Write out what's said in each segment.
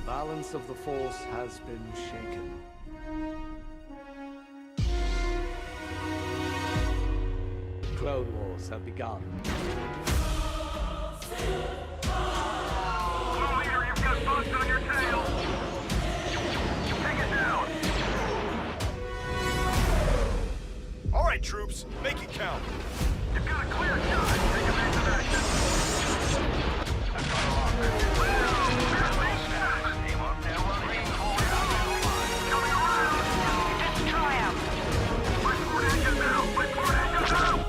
balance of the Force has been shaken. Clone Wars have begun. Leader, you've got bugs on your tail! Take it down! Alright, troops, make it count. You've got a clear shot! Take evasive action! Coming around! Destroy him! Report engines out! Report engines out!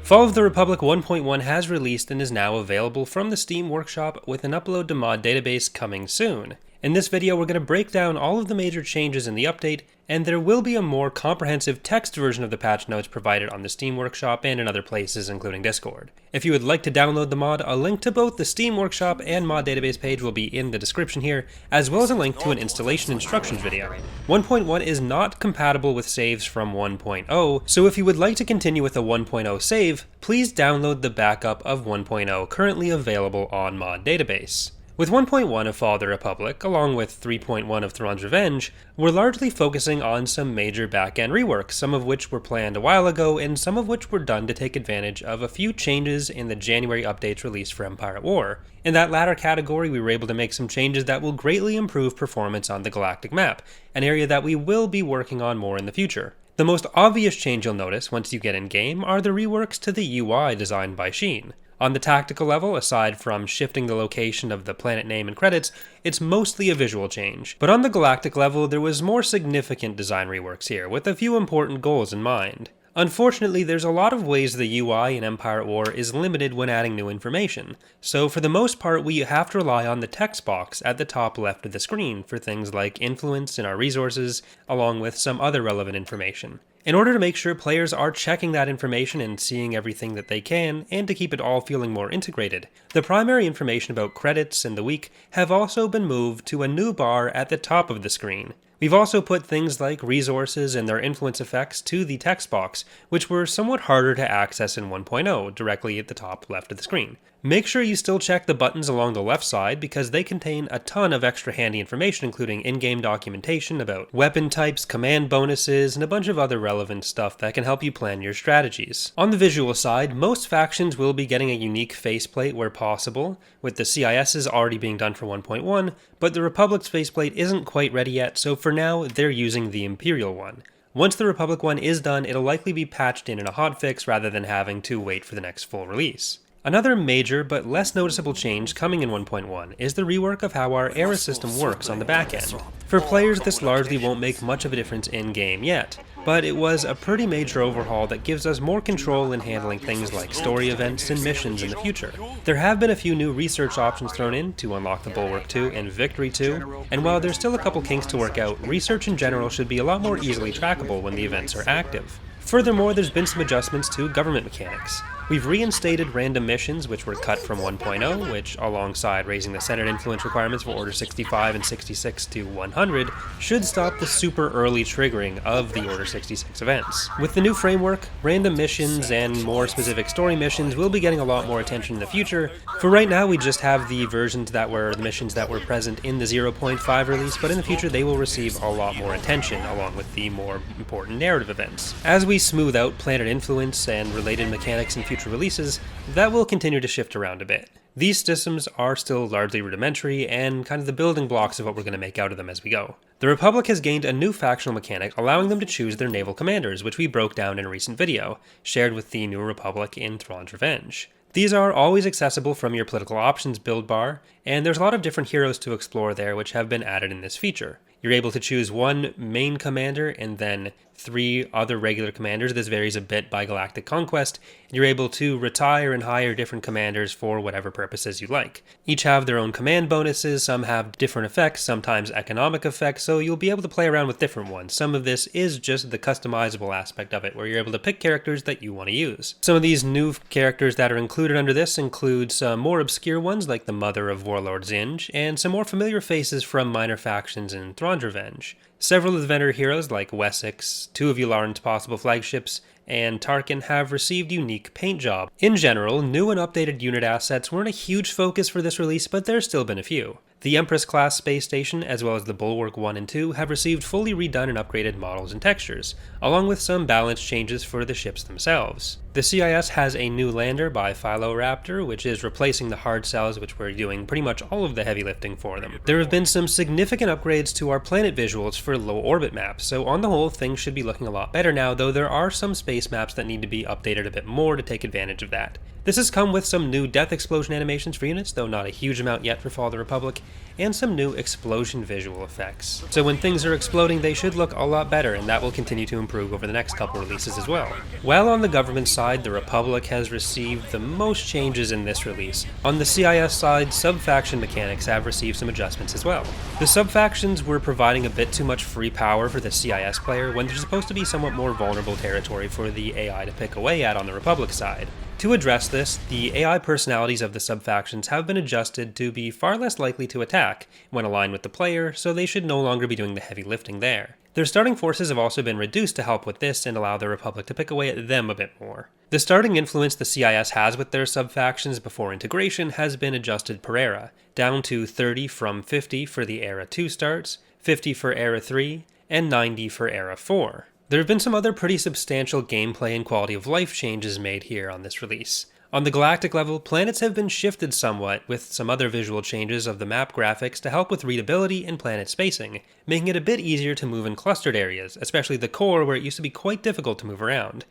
Fall of the Republic 1.1 has released and is now available from the Steam Workshop with an upload to mod database coming soon. In this video we're going to break down all of the major changes in the update, and there will be a more comprehensive text version of the patch notes provided on the Steam Workshop and in other places including Discord. If you would like to download the mod, a link to both the Steam Workshop and mod database page will be in the description here, as well as a link to an installation instructions video. 1.1 is not compatible with saves from 1.0, so if you would like to continue with a 1.0 save, please download the backup of 1.0 currently available on mod database. With 1.1 of Fall of the Republic, along with 3.1 of Thrawn's Revenge, we're largely focusing on some major back-end reworks, some of which were planned a while ago, and some of which were done to take advantage of a few changes in the January updates released for Empire at War. In that latter category, we were able to make some changes that will greatly improve performance on the galactic map, an area that we will be working on more in the future. The most obvious change you'll notice once you get in-game are the reworks to the UI designed by Sheen. On the tactical level, aside from shifting the location of the planet name and credits, it's mostly a visual change. But on the galactic level, there was more significant design reworks here, with a few important goals in mind. Unfortunately, there's a lot of ways the UI in Empire at War is limited when adding new information, so for the most part we have to rely on the text box at the top left of the screen for things like influence in our resources, along with some other relevant information. In order to make sure players are checking that information and seeing everything that they can, and to keep it all feeling more integrated, the primary information about credits and the week have also been moved to a new bar at the top of the screen. We've also put things like resources and their influence effects to the text box, which were somewhat harder to access in 1.0, directly at the top left of the screen. Make sure you still check the buttons along the left side because they contain a ton of extra handy information, including in-game documentation about weapon types, command bonuses, and a bunch of other relevant stuff that can help you plan your strategies. On the visual side, most factions will be getting a unique faceplate where possible, with the CIS's already being done for 1.1, but the Republic's faceplate isn't quite ready yet, so for now they're using the Imperial one. Once the Republic one is done, it'll likely be patched in a hotfix rather than having to wait for the next full release. Another major but less noticeable change coming in 1.1 is the rework of how our era system works on the back end. For players, this largely won't make much of a difference in-game yet, but it was a pretty major overhaul that gives us more control in handling things like story events and missions in the future. There have been a few new research options thrown in to unlock the Bulwark 2 and Victory 2, and while there's still a couple kinks to work out, research in general should be a lot more easily trackable when the events are active. Furthermore, there's been some adjustments to government mechanics. We've reinstated random missions, which were cut from 1.0, which, alongside raising the Senate influence requirements for Order 65 and 66 to 100, should stop the super early triggering of the Order 66 events. With the new framework, random missions and more specific story missions will be getting a lot more attention in the future. For right now, we just have the versions that were the missions that were present in the 0.5 release, but in the future they will receive a lot more attention, along with the more important narrative events. As we smooth out planet influence and related mechanics in future releases, that will continue to shift around a bit. These systems are still largely rudimentary and kind of the building blocks of what we're going to make out of them as we go. The Republic has gained a new factional mechanic allowing them to choose their naval commanders, which we broke down in a recent video, shared with the New Republic in Thrawn's Revenge. These are always accessible from your political options build bar, and there's a lot of different heroes to explore there which have been added in this feature. You're able to choose one main commander and then 3 other regular commanders. This varies a bit by galactic conquest, and you're able to retire and hire different commanders for whatever purposes you like. Each have their own command bonuses, some have different effects, sometimes economic effects, so you'll be able to play around with different ones. Some of this is just the customizable aspect of it, where you're able to pick characters that you want to use. Some of these new characters that are included under this include some more obscure ones like the Mother of Warlord Zinj, and some more familiar faces from minor factions in Thrawn's Revenge. Several of the vendor heroes like Wessex, 2 of Yularen's possible flagships, and Tarkin have received unique paint jobs. In general, new and updated unit assets weren't a huge focus for this release, but there's still been a few. The Empress-class space station, as well as the Bulwark 1 and 2, have received fully redone and upgraded models and textures, along with some balance changes for the ships themselves. The CIS has a new lander by Philoraptor, which is replacing the hard cells, which were doing pretty much all of the heavy lifting for them. There have been some significant upgrades to our planet visuals for low orbit maps, so on the whole, things should be looking a lot better now, though there are some space maps that need to be updated a bit more to take advantage of that. This has come with some new death explosion animations for units, though not a huge amount yet for Fall of the Republic, and some new explosion visual effects. So when things are exploding, they should look a lot better, and that will continue to improve over the next couple releases as well. While on the government side, the Republic has received the most changes in this release. On the CIS side, sub-faction mechanics have received some adjustments as well. The sub-factions were providing a bit too much free power for the CIS player when there's supposed to be somewhat more vulnerable territory for the AI to pick away at on the Republic side. To address this, the AI personalities of the sub-factions have been adjusted to be far less likely to attack when aligned with the player, so they should no longer be doing the heavy lifting there. Their starting forces have also been reduced to help with this and allow the Republic to pick away at them a bit more. The starting influence the CIS has with their sub-factions before integration has been adjusted per era, down to 30 from 50 for the Era 2 starts, 50 for Era 3, and 90 for Era 4. There have been some other pretty substantial gameplay and quality of life changes made here on this release. On the galactic level, planets have been shifted somewhat, with some other visual changes of the map graphics to help with readability and planet spacing, making it a bit easier to move in clustered areas, especially the core where it used to be quite difficult to move around.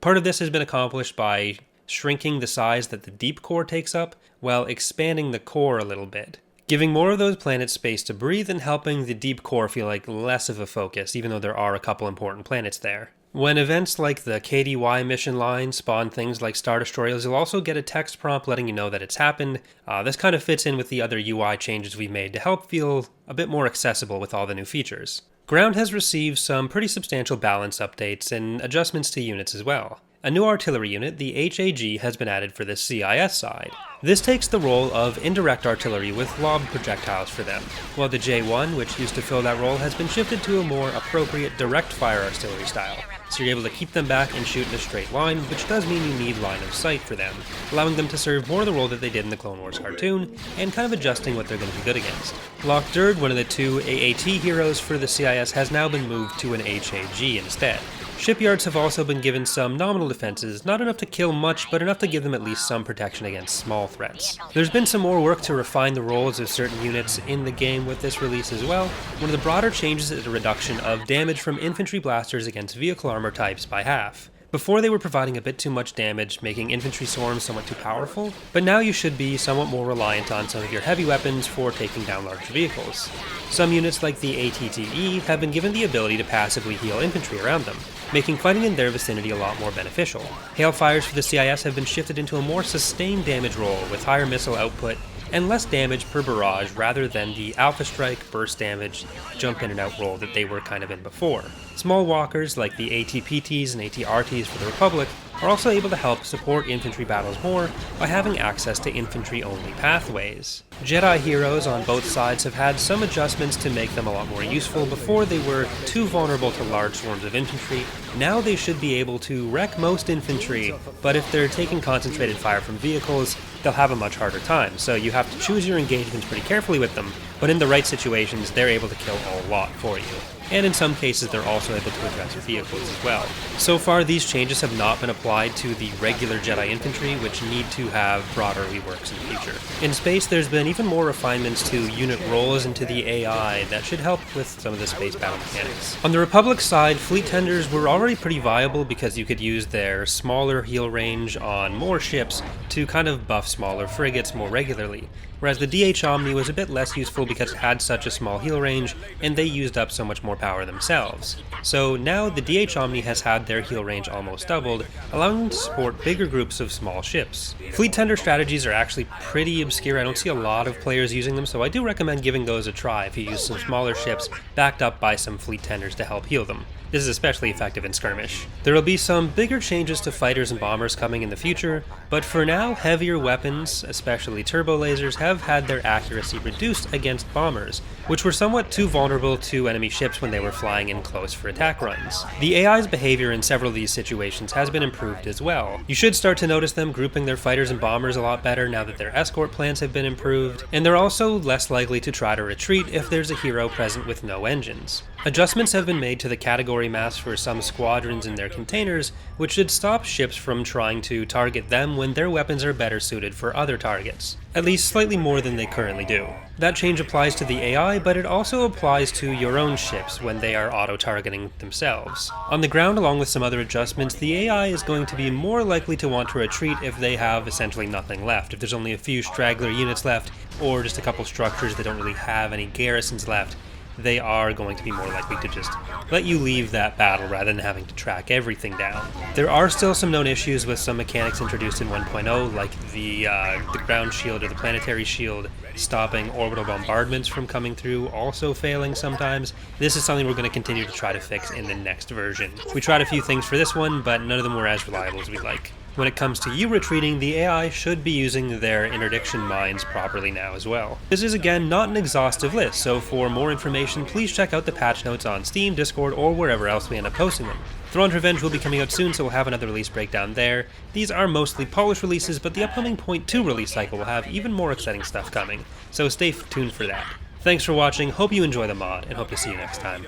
Part of this has been accomplished by shrinking the size that the deep core takes up, while expanding the core a little bit, giving more of those planets space to breathe and helping the deep core feel like less of a focus, even though there are a couple important planets there. When events like the KDY mission line spawn things like Star Destroyers, you'll also get a text prompt letting you know that it's happened. This kind of fits in with the other UI changes we made to help feel a bit more accessible with all the new features. Ground has received some pretty substantial balance updates and adjustments to units as well. A new artillery unit, the HAG, has been added for the CIS side. This takes the role of indirect artillery with lob projectiles for them, while the J1, which used to fill that role, has been shifted to a more appropriate direct fire artillery style, so you're able to keep them back and shoot in a straight line, which does mean you need line of sight for them, allowing them to serve more the role that they did in the Clone Wars cartoon, and kind of adjusting what they're going to be good against. Loch Durd, one of the 2 AAT heroes for the CIS, has now been moved to an HAG instead. Shipyards have also been given some nominal defenses, not enough to kill much, but enough to give them at least some protection against small threats. There's been some more work to refine the roles of certain units in the game with this release as well. One of the broader changes is a reduction of damage from infantry blasters against vehicle armor types by half. Before they were providing a bit too much damage, making infantry swarms somewhat too powerful, but now you should be somewhat more reliant on some of your heavy weapons for taking down large vehicles. Some units like the ATTE have been given the ability to passively heal infantry around them, making fighting in their vicinity a lot more beneficial. Hailfires for the CIS have been shifted into a more sustained damage role with higher missile output and less damage per barrage rather than the Alpha Strike, burst damage, jump in and out role that they were kind of in before. Small walkers like the ATPTs and ATRTs for the Republic are also able to help support infantry battles more by having access to infantry-only pathways. Jedi heroes on both sides have had some adjustments to make them a lot more useful. Before they were too vulnerable to large swarms of infantry. Now they should be able to wreck most infantry, but if they're taking concentrated fire from vehicles, they'll have a much harder time, so you have to choose your engagements pretty carefully with them, but in the right situations, they're able to kill a lot for you. And in some cases, they're also able to address vehicles as well. So far, these changes have not been applied to the regular Jedi infantry, which need to have broader reworks in the future. In space, there's been even more refinements to unit roles and to the AI that should help with some of the space battle mechanics. On the Republic side, fleet tenders were already pretty viable because you could use their smaller heal range on more ships to kind of buff smaller frigates more regularly. whereas the DH Omni was a bit less useful because it had such a small heal range, and they used up so much more power themselves. So now the DH Omni has had their heal range almost doubled, allowing them to support bigger groups of small ships. Fleet tender strategies are actually pretty obscure. I don't see a lot of players using them, so I do recommend giving those a try if you use some smaller ships backed up by some fleet tenders to help heal them. This is especially effective in skirmish. There will be some bigger changes to fighters and bombers coming in the future, but for now, heavier weapons, especially turbo lasers, have had their accuracy reduced against bombers, which were somewhat too vulnerable to enemy ships when they were flying in close for attack runs. The AI's behavior in several of these situations has been improved as well. You should start to notice them grouping their fighters and bombers a lot better now that their escort plans have been improved, and they're also less likely to try to retreat if there's a hero present with no engines. Adjustments have been made to the category maps for some squadrons in their containers, which should stop ships from trying to target them when their weapons are better suited for other targets, at least slightly more than they currently do. That change applies to the AI, but it also applies to your own ships when they are auto-targeting themselves. On the ground, along with some other adjustments, the AI is going to be more likely to want to retreat if they have essentially nothing left. If there's only a few straggler units left, or just a couple structures that don't really have any garrisons left, they are going to be more likely to just let you leave that battle rather than having to track everything down. There are still some known issues with some mechanics introduced in 1.0, like the ground shield or the planetary shield stopping orbital bombardments from coming through, also failing sometimes. This is something we're going to continue to try to fix in the next version. We tried a few things for this one, but none of them were as reliable as we'd like. When it comes to you retreating, the AI should be using their interdiction mines properly now as well. This is again not an exhaustive list, so for more information please check out the patch notes on Steam, Discord, or wherever else we end up posting them. Thrawn's Revenge will be coming out soon, so we'll have another release breakdown there. These are mostly polished releases, but the upcoming Point 2 release cycle will have even more exciting stuff coming, so stay tuned for that. Thanks for watching, hope you enjoy the mod, and hope to see you next time.